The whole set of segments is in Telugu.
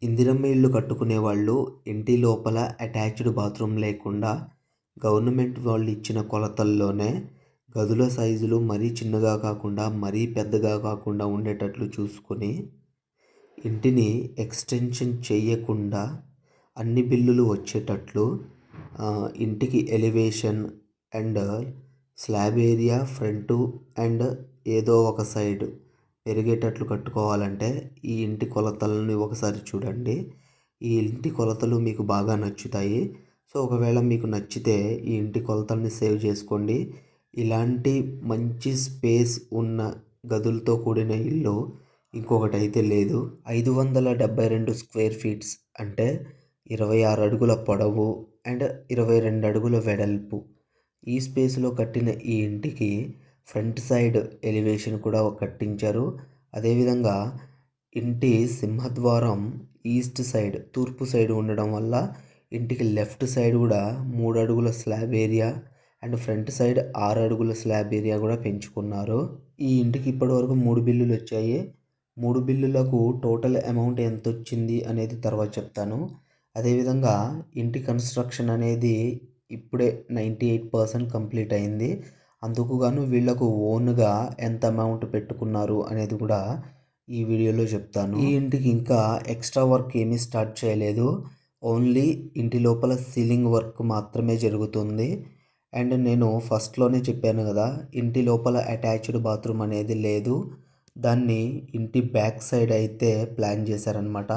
ఇందిరమ్మ ఇల్లు కట్టుకునే వాళ్ళు ఇంటి లోపల అటాచ్డ్ బాత్రూమ్ లేకుండా గవర్నమెంట్ వాళ్ళు ఇచ్చిన కొలతల్లోనే గదుల సైజులు మరీ చిన్నగా కాకుండా మరీ పెద్దగా కాకుండా ఉండేటట్లు చూసుకొని ఇంటిని ఎక్స్టెన్షన్ చేయకుండా అన్ని బిల్లులు వచ్చేటట్లు ఇంటికి elevation and slab area front and ఏదో ఒక సైడ్ పెరిగేటట్లు కట్టుకోవాలంటే ఈ ఇంటి కొలతలను ఒకసారి చూడండి. ఈ ఇంటి కొలతలు మీకు బాగా నచ్చుతాయి. సో ఒకవేళ మీకు నచ్చితే ఈ ఇంటి కొలతల్ని సేవ్ చేసుకోండి. ఇలాంటి మంచి స్పేస్ ఉన్న గదులతో కూడిన ఇల్లు ఇంకొకటి అయితే లేదు. 572 స్క్వేర్ ఫీట్స్ అంటే 26 అడుగుల పొడవు అండ్ 22 అడుగుల వెడల్పు. ఈ స్పేస్లో కట్టిన ఈ ఇంటికి ఫ్రంట్ సైడ్ ఎలివేషన్ కూడా కట్టించారు. అదేవిధంగా ఇంటి సింహద్వారం ఈస్ట్ సైడ్ తూర్పు సైడ్ ఉండడం వల్ల ఇంటికి లెఫ్ట్ సైడ్ కూడా 3 అడుగుల slab area and front side 6 అడుగుల స్లాబ్ ఏరియా కూడా పెంచుకున్నారు. ఈ ఇంటికి ఇప్పటివరకు 3 బిల్లులు వచ్చాయి. 3 బిల్లులకు టోటల్ అమౌంట్ ఎంత వచ్చింది అనేది తర్వాత చెప్తాను. అదేవిధంగా ఇంటి కన్స్ట్రక్షన్ అనేది ఇప్పుడే 98% కంప్లీట్ అయింది. అందుకు గాను వీళ్ళకు ఓన్గా ఎంత అమౌంట్ పెట్టుకున్నారు అనేది కూడా ఈ వీడియోలో చెప్తాను. ఈ ఇంటికి ఇంకా ఎక్స్ట్రా వర్క్ ఏమీ స్టార్ట్ చేయలేదు. ఓన్లీ ఇంటి లోపల సీలింగ్ వర్క్ మాత్రమే జరుగుతుంది. అండ్ నేను ఫస్ట్లోనే చెప్పాను కదా, ఇంటి లోపల అటాచ్డ్ బాత్రూమ్ అనేది లేదు. దాన్ని ఇంటి బ్యాక్ సైడ్ అయితే ప్లాన్ చేశారనమాట.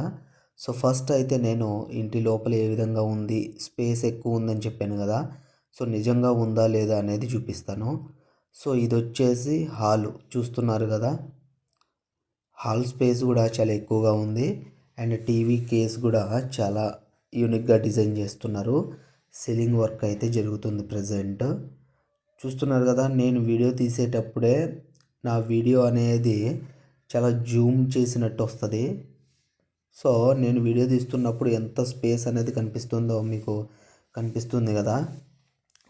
సో ఫస్ట్ అయితే నేను ఇంటి లోపల ఏ విధంగా ఉంది, స్పేస్ ఎక్కువ ఉందని చెప్పాను కదా, సో నిజంగా ఉందా లేదా అనేది చూపిస్తాను. సో ఇది వచ్చేసి హాల్ చూస్తున్నారు కదా, హాల్ స్పేస్ కూడా చాలా ఎక్కువగా ఉంది. అండ్ టీవీ కేస్ కూడా చాలా యూనిక్గా డిజైన్ చేస్తున్నారు. సీలింగ్ వర్క్ అయితే జరుగుతుంది ప్రజెంట్. చూస్తున్నారు కదా, నేను వీడియో తీసేటప్పుడే నా వీడియో అనేది చాలా జూమ్ చేసినట్టు వస్తుంది. సో నేను వీడియో తీస్తున్నప్పుడు ఎంత స్పేస్ అనేది కనిపిస్తుందో మీకు కనిపిస్తుంది కదా.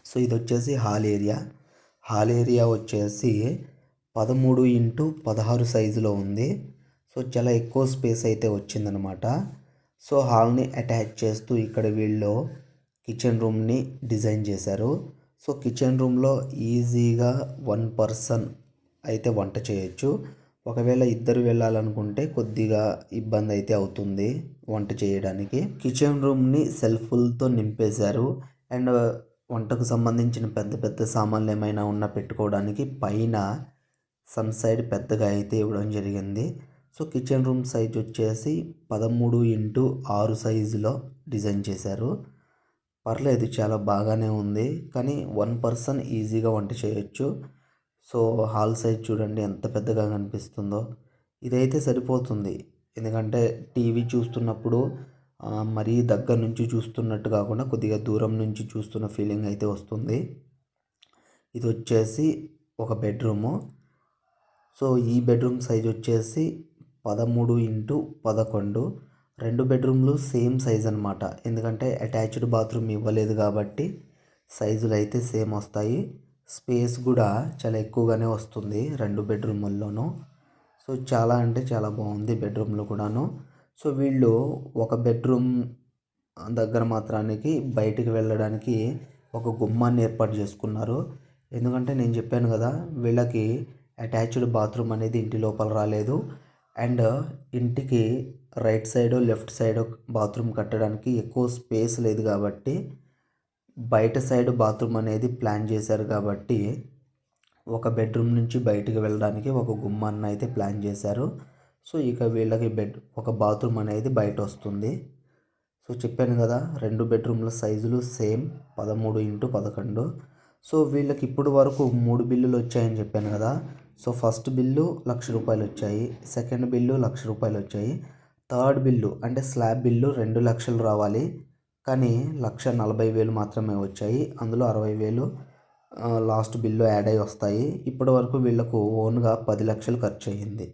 సో ఇది వచ్చేసి హాల్ ఏరియా. హాల్ ఏరియా వచ్చేసి 13x16 సైజులో ఉంది. సో చాలా ఎక్కువ స్పేస్ అయితే వచ్చిందనమాట. సో హాల్ని అటాచ్ చేస్తూ ఇక్కడ వీళ్ళు కిచెన్ రూమ్ని డిజైన్ చేశారు. సో కిచెన్ రూమ్లో ఈజీగా 1 పర్సన్ అయితే వంట చేయొచ్చు. ఒకవేళ ఇద్దరు వెళ్ళాలనుకుంటే కొద్దిగా ఇబ్బంది అయితే అవుతుంది వంట చేయడానికి. కిచెన్ రూమ్ని సెల్ఫ్లతో నింపేశారు. అండ్ వంటకు సంబంధించిన పెద్ద పెద్ద సామాన్లు ఏమైనా ఉన్నా పెట్టుకోవడానికి పైన సన్ సైడ్ పెద్దగా అయితే ఇవ్వడం జరిగింది. సో కిచెన్ రూమ్ సైజ్ వచ్చేసి 13x6 సైజులో డిజైన్ చేశారు. పర్లేదు, చాలా బాగానే ఉంది. కానీ 1 పర్సన్ ఈజీగా వంట చేయొచ్చు. సో హాల్ సైజ్ చూడండి ఎంత పెద్దగా కనిపిస్తుందో. ఇదైతే సరిపోతుంది, ఎందుకంటే టీవీ చూస్తున్నప్పుడు మరీ దగ్గర నుంచి చూస్తున్నట్టు కాకుండా కొద్దిగా దూరం నుంచి చూస్తున్న ఫీలింగ్ అయితే వస్తుంది. ఇది వచ్చేసి ఒక బెడ్రూము. సో ఈ బెడ్రూమ్ సైజ్ వచ్చేసి 13x11. 2 బెడ్రూమ్లు సేమ్ సైజ్ అనమాట, ఎందుకంటే అటాచ్డ్ బాత్రూమ్ ఇవ్వలేదు కాబట్టి సైజులు అయితే సేమ్ వస్తాయి. స్పేస్ కూడా చాలా ఎక్కువగానే వస్తుంది 2 బెడ్రూముల్లోనూ. సో చాలా అంటే చాలా బాగుంది బెడ్రూమ్లో కూడాను. సో వీళ్ళు ఒక బెడ్రూమ్ దగ్గర మాత్రానికి బయటికి వెళ్ళడానికి ఒక గుమ్మాన్ని ఏర్పాటు చేసుకున్నారు. ఎందుకంటే నేను చెప్పాను కదా, వీళ్ళకి అటాచ్డ్ బాత్రూమ్ అనేది ఇంటి లోపల రాలేదు. అండ్ ఇంటికి right side left side bathroom కట్టడానికి ఎక్కువ స్పేస్ లేదు కాబట్టి బయట సైడ్ బాత్రూమ్ అనేది ప్లాన్ చేశారు. కాబట్టి ఒక బెడ్రూమ్ నుంచి బయటికి వెళ్ళడానికి ఒక గుమ్మాన్ని అయితే ప్లాన్ చేశారు. సో ఇక వీళ్ళకి ఒక బాత్రూమ్ అనేది బయట వస్తుంది. సో చెప్పాను కదా, 2 బెడ్రూమ్ల సైజులు సేమ్ 13x11. సో వీళ్ళకి ఇప్పుడు వరకు 3 బిల్లులు వచ్చాయని చెప్పాను కదా. సో ఫస్ట్ బిల్లు ₹1,00,000 వచ్చాయి, సెకండ్ బిల్లు ₹1,00,000 వచ్చాయి, థర్డ్ బిల్లు అంటే స్లాబ్ బిల్లు 2,00,000 రావాలి. కానీ 1,40,000 మాత్రమే వచ్చాయి. అందులో 60,000 లాస్ట్ బిల్లు యాడ్ అయ్యి వస్తాయి. ఇప్పటి వరకు వీళ్ళకు ఓన్గా 10 లక్షలు ఖర్చు అయ్యింది.